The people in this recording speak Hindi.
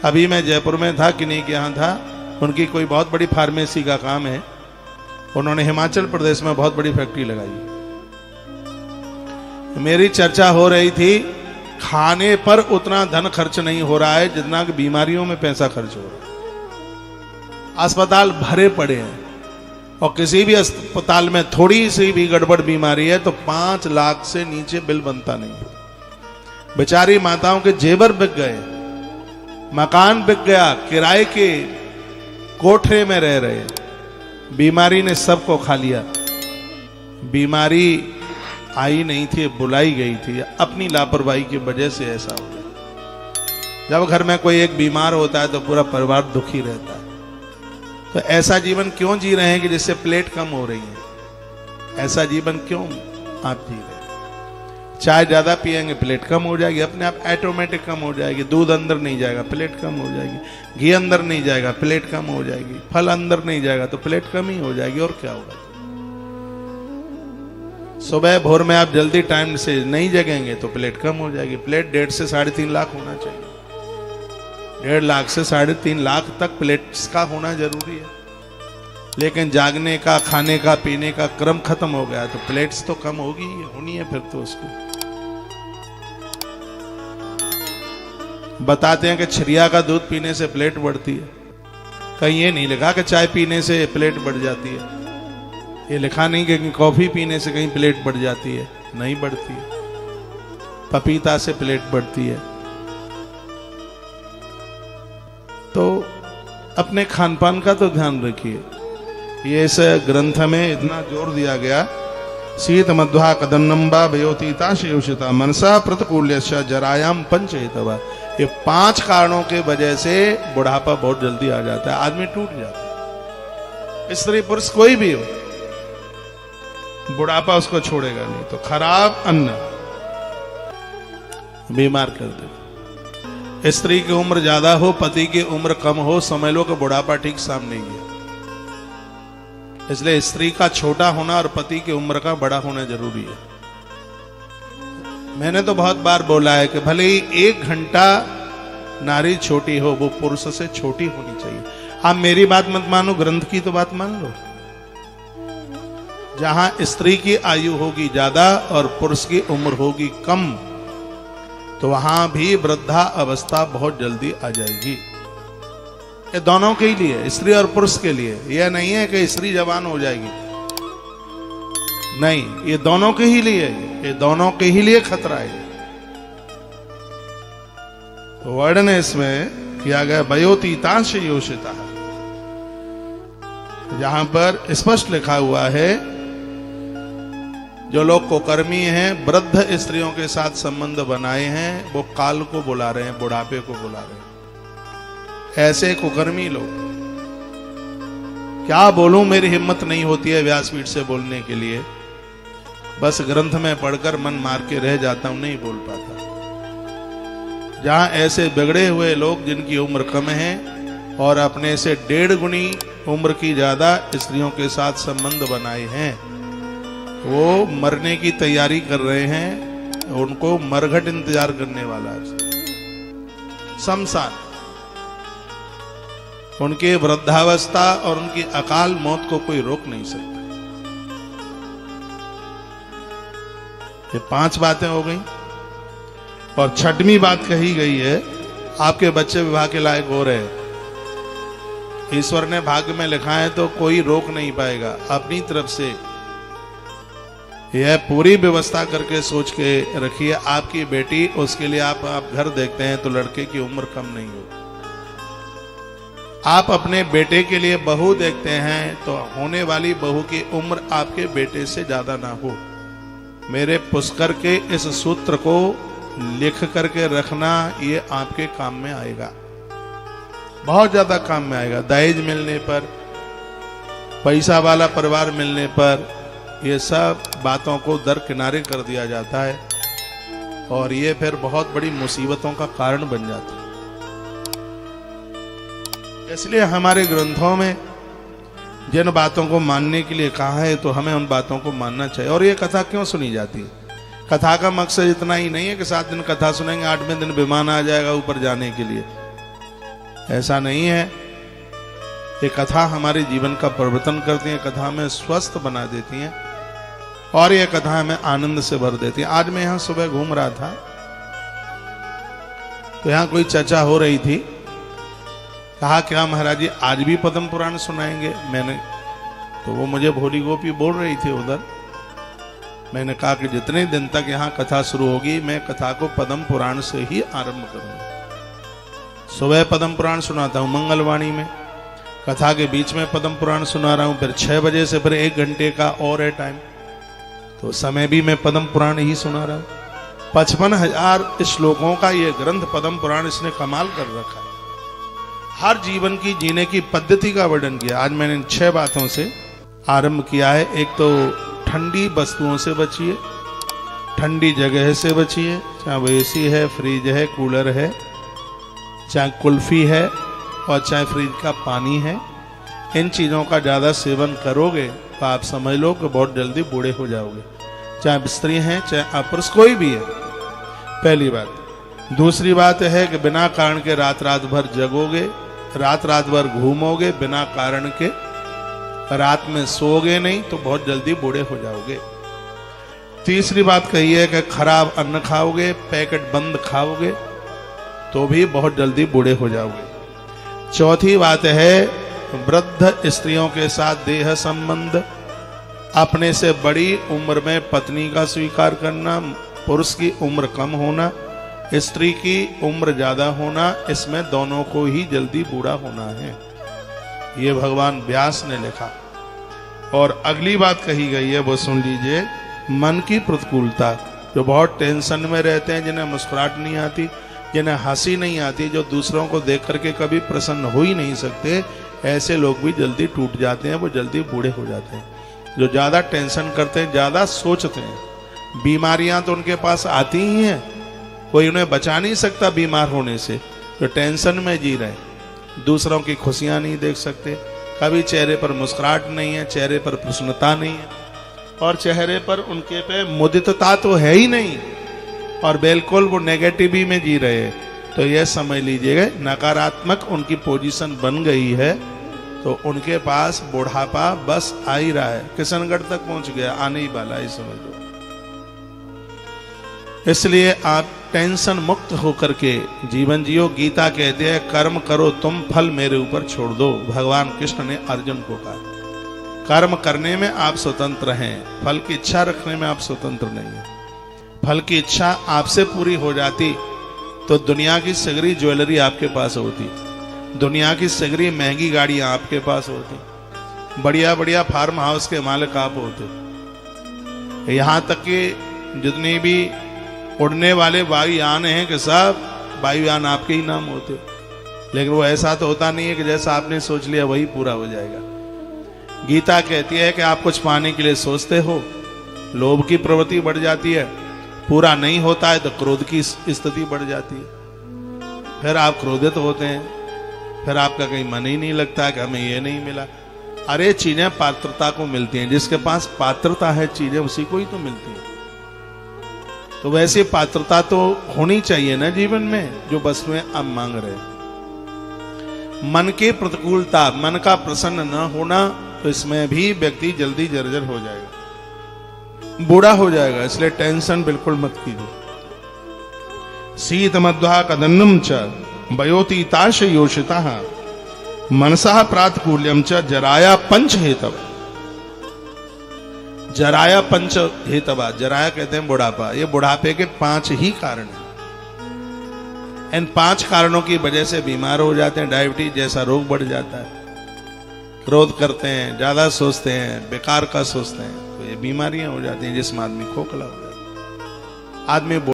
अभी मैं जयपुर में था, किन्हीं के यहाँ था, उनकी कोई बहुत बड़ी फार्मेसी का काम है, उन्होंने हिमाचल प्रदेश में बहुत बड़ी फैक्ट्री लगाई। मेरी चर्चा हो रही थी, खाने पर उतना धन खर्च नहीं हो रहा है जितना कि बीमारियों में पैसा खर्च हो रहा है। अस्पताल भरे पड़े हैं और किसी भी अस्पताल में थोड़ी सी भी गड़बड़ बीमारी है तो 5 लाख से नीचे बिल बनता नहीं। बेचारी माताओं के जेवर बिक गए, मकान बिक गया, किराए के कोठरे में रह रहे, बीमारी ने सबको खा लिया। बीमारी आई नहीं थी, बुलाई गई थी, अपनी लापरवाही की वजह से ऐसा हो गया। जब घर में कोई एक बीमार होता है तो पूरा परिवार दुखी रहता है। तो ऐसा जीवन क्यों जी रहे हैं कि जिससे प्लेट कम हो रही है? ऐसा जीवन क्यों आप जी रहे हैं? चाय ज्यादा पिएंगे प्लेट कम हो जाएगी, अपने आप ऑटोमेटिक कम हो जाएगी। दूध अंदर नहीं जाएगा प्लेट कम हो जाएगी, घी अंदर नहीं जाएगा प्लेट कम हो जाएगी, फल अंदर नहीं जाएगा तो प्लेट कम ही हो जाएगी। और क्या होगा? सुबह भोर में आप जल्दी टाइम से नहीं जगेंगे तो प्लेट कम हो जाएगी। प्लेट 1.5 से 3.5 लाख होना चाहिए, 1.5 लाख से 3.5 लाख तक प्लेट्स का होना जरूरी है। लेकिन जागने का, खाने का, पीने का क्रम खत्म हो गया तो प्लेट्स तो कम होगी होनी है। फिर तो उसको बताते हैं कि छरिया का दूध पीने से प्लेट बढ़ती है, कहीं ये नहीं लिखा कि चाय पीने से प्लेट बढ़ जाती है, ये लिखा नहीं कि कॉफी पीने से कहीं प्लेट बढ़ जाती है, नहीं बढ़ती है। पपीता से प्लेट बढ़ती है। तो अपने खान पान का तो ध्यान रखिए। ये इस ग्रंथ में इतना जोर दिया गया, शीत मध्वा कदन्नम्बा वयोतीता शेषिता मनसा प्रतिकूल्यस्य जरायाम पंचहेतवा। ये 5 कारणों के वजह से बुढ़ापा बहुत जल्दी आ जाता है, आदमी टूट जाता है। स्त्री पुरुष कोई भी हो, बुढ़ापा उसको छोड़ेगा नहीं। तो खराब अन्न बीमार कर दे। स्त्री की उम्र ज्यादा हो, पति की उम्र कम हो, समझ लो कि बुढ़ापा ठीक सामने ही है। इसलिए स्त्री का छोटा होना और पति की उम्र का बड़ा होना जरूरी है। मैंने तो बहुत बार बोला है कि भले ही 1 घंटा नारी छोटी हो, वो पुरुष से छोटी होनी चाहिए। आप मेरी बात मत मानो, ग्रंथ की तो बात मान लो। जहां स्त्री की आयु होगी ज्यादा और पुरुष की उम्र होगी कम, तो वहां भी वृद्धा अवस्था बहुत जल्दी आ जाएगी। ये दोनों के ही लिए, स्त्री और पुरुष के लिए। यह नहीं है कि स्त्री जवान हो जाएगी, नहीं, ये दोनों के ही लिए, ये दोनों के ही लिए खतरा है। तो वर्णन इसमें किया गया वयोतीतांश योषिता, जहां पर स्पष्ट लिखा हुआ है जो लोग कुकर्मी हैं, वृद्ध स्त्रियों के साथ संबंध बनाए हैं, वो काल को बुला रहे हैं, बुढ़ापे को बुला रहे हैं। ऐसे कुकर्मी लोग, क्या बोलूं, मेरी हिम्मत नहीं होती है व्यासपीठ से बोलने के लिए। बस ग्रंथ में पढ़कर मन मार के रह जाता हूं, नहीं बोल पाता। जहां ऐसे बिगड़े हुए लोग जिनकी उम्र कम है और अपने से 1.5 गुनी उम्र की ज्यादा स्त्रियों के साथ संबंध बनाए हैं, वो मरने की तैयारी कर रहे हैं। उनको मरघट इंतजार करने वाला है, शमशान। उनके वृद्धावस्था और उनकी अकाल मौत को कोई रोक नहीं सकता। ये 5 बातें हो गई और 6वीं बात कही गई है, आपके बच्चे विवाह के लायक हो रहे हैं। ईश्वर ने भाग्य में लिखा है तो कोई रोक नहीं पाएगा। अपनी तरफ से यह पूरी व्यवस्था करके सोच के रखिए। आपकी बेटी, उसके लिए आप घर देखते हैं तो लड़के की उम्र कम नहीं हो। आप अपने बेटे के लिए बहू देखते हैं तो होने वाली बहू की उम्र आपके बेटे से ज्यादा ना हो। मेरे पुष्कर के इस सूत्र को लिख करके रखना, ये आपके काम में आएगा, बहुत ज्यादा काम में आएगा। दहेज मिलने पर, पैसा वाला परिवार मिलने पर, ये सब बातों को दरकिनारे कर दिया जाता है और ये फिर बहुत बड़ी मुसीबतों का कारण बन जाता है। इसलिए हमारे ग्रंथों में जिन बातों को मानने के लिए कहा है तो हमें उन बातों को मानना चाहिए। और ये कथा क्यों सुनी जाती है? कथा का मकसद इतना ही नहीं है कि 7 दिन कथा सुनेंगे, 8वें दिन विमान आ जाएगा ऊपर जाने के लिए। ऐसा नहीं है। ये कथा हमारे जीवन का परिवर्तन करती है, कथा में स्वस्थ बना देती है और ये कथा हमें आनंद से भर देती है। आज मैं यहां सुबह घूम रहा था तो यहां कोई चर्चा हो रही थी। कहा क्या महाराज जी आज भी पद्म पुराण सुनाएंगे? मैंने तो वो मुझे भोली गोपी बोल रही थी उधर। मैंने कहा कि जितने दिन तक यहाँ कथा शुरू होगी मैं कथा को पद्म पुराण से ही आरंभ करूंगा। सुबह पद्म पुराण सुनाता हूँ मंगलवाणी में, कथा के बीच में पद्म पुराण सुना रहा हूँ, फिर 6 बजे से फिर 1 घंटे का और है टाइम, तो समय भी मैं पद्म पुराण ही सुना रहा हूँ। 55,000 श्लोकों का ये ग्रंथ पद्म पुराण इसने कमाल कर रखा है। हर जीवन की जीने की पद्धति का वर्णन किया। आज मैंने 6 बातों से आरंभ किया है। एक तो ठंडी वस्तुओं से बचिए, ठंडी जगह से बचिए, चाहे वो एसी है, फ्रिज है, कूलर है, चाहे कुल्फी है और चाहे फ्रिज का पानी है। इन चीज़ों का ज़्यादा सेवन करोगे तो आप समझ लो कि बहुत जल्दी बूढ़े हो जाओगे, चाहे स्त्री हैं चाहे आप पुरुष कोई भी है। पहली बात। दूसरी बात है कि बिना कारण के रात रात भर जगोगे, रात रात भर घूमोगे, बिना कारण के रात में सोओगे नहीं तो बहुत जल्दी बूढ़े हो जाओगे। तीसरी बात कही है कि खराब अन्न खाओगे, पैकेट बंद खाओगे तो भी बहुत जल्दी बूढ़े हो जाओगे। चौथी बात है वृद्ध स्त्रियों के साथ देह संबंध, अपने से बड़ी उम्र में पत्नी का स्वीकार करना, पुरुष की उम्र कम होना, स्त्री की उम्र ज्यादा होना, इसमें दोनों को ही जल्दी बूढ़ा होना है। ये भगवान व्यास ने लिखा। और अगली बात कही गई है वो सुन लीजिए, मन की प्रतिकूलता। जो बहुत टेंशन में रहते हैं, जिन्हें मुस्कुराहट नहीं आती, जिन्हें हंसी नहीं आती, जो दूसरों को देख करके कभी प्रसन्न हो ही नहीं सकते, ऐसे लोग भी जल्दी टूट जाते हैं, वो जल्दी बूढ़े हो जाते हैं। जो ज्यादा टेंशन करते हैं, ज्यादा सोचते हैं, बीमारियां तो उनके पास आती ही हैं, कोई उन्हें बचा नहीं सकता बीमार होने से। जो टेंशन में जी रहे, दूसरों की खुशियां नहीं देख सकते, कभी चेहरे पर मुस्कुराहट नहीं है, चेहरे पर प्रसन्नता नहीं है और चेहरे पर उनके पे मुदितता तो है ही नहीं और बिल्कुल वो नेगेटिव में जी रहे हैं, तो यह समझ लीजिएगा नकारात्मक उनकी पोजीशन बन गई है। तो उनके पास बुढ़ापा बस आ ही रहा है, किशनगढ़ तक पहुंच गया, आने ही वाला है, समझ लो। इसलिए आप टेंशन मुक्त होकर के जीवन जियो। गीता कहते हैं कर्म करो तुम, फल मेरे ऊपर छोड़ दो। भगवान कृष्ण ने अर्जुन को कहा कर्म करने में आप स्वतंत्र हैं, फल की इच्छा रखने में आप स्वतंत्र नहीं है। फल की इच्छा आपसे पूरी हो जाती तो दुनिया की सगरी ज्वेलरी आपके पास होती, दुनिया की सगरी महंगी गाड़ियां आपके पास होती, बढ़िया बढ़िया फार्म हाउस के मालिक आप होते। यहां तक कि जितनी भी उड़ने वाले वायुयान हैं कि सब वायुयान आपके ही नाम होते, लेकिन वो ऐसा तो होता नहीं है कि जैसा आपने सोच लिया वही पूरा हो जाएगा। गीता कहती है कि आप कुछ पाने के लिए सोचते हो, लोभ की प्रवृत्ति बढ़ जाती है, पूरा नहीं होता है तो क्रोध की स्थिति बढ़ जाती है, फिर आप क्रोधित होते हैं, फिर आपका कहीं मन ही नहीं लगता कि हमें ये नहीं मिला। अरे चीजें पात्रता को मिलती हैं, जिसके पास पात्रता है चीजें उसी को ही तो मिलती हैं। तो वैसे पात्रता तो होनी चाहिए ना जीवन में, जो बस में आप मांग रहे हैं। मन की प्रतिकूलता, मन का प्रसन्न न होना, तो इसमें भी व्यक्ति जल्दी जर्जर हो जाएगा, बूढ़ा हो जाएगा। इसलिए टेंशन बिल्कुल मत कीजिए। शीत मध्वा कदन्नम च वयोति ताश योषिता मनसा प्रातकूल्यम च जराया पंच हेतव। जराया पंच हेतवा, जराया कहते हैं बुढ़ापा। ये बुढ़ापे के 5 ही कारण हैं। इन 5 कारणों की वजह से बीमार हो जाते हैं। डायबिटीज जैसा रोग बढ़ जाता है, क्रोध करते हैं, ज्यादा सोचते हैं, बेकार का सोचते हैं, तो ये बीमारियां हो जाती हैं, जिसमें आदमी खोखला हो जाता है, आदमी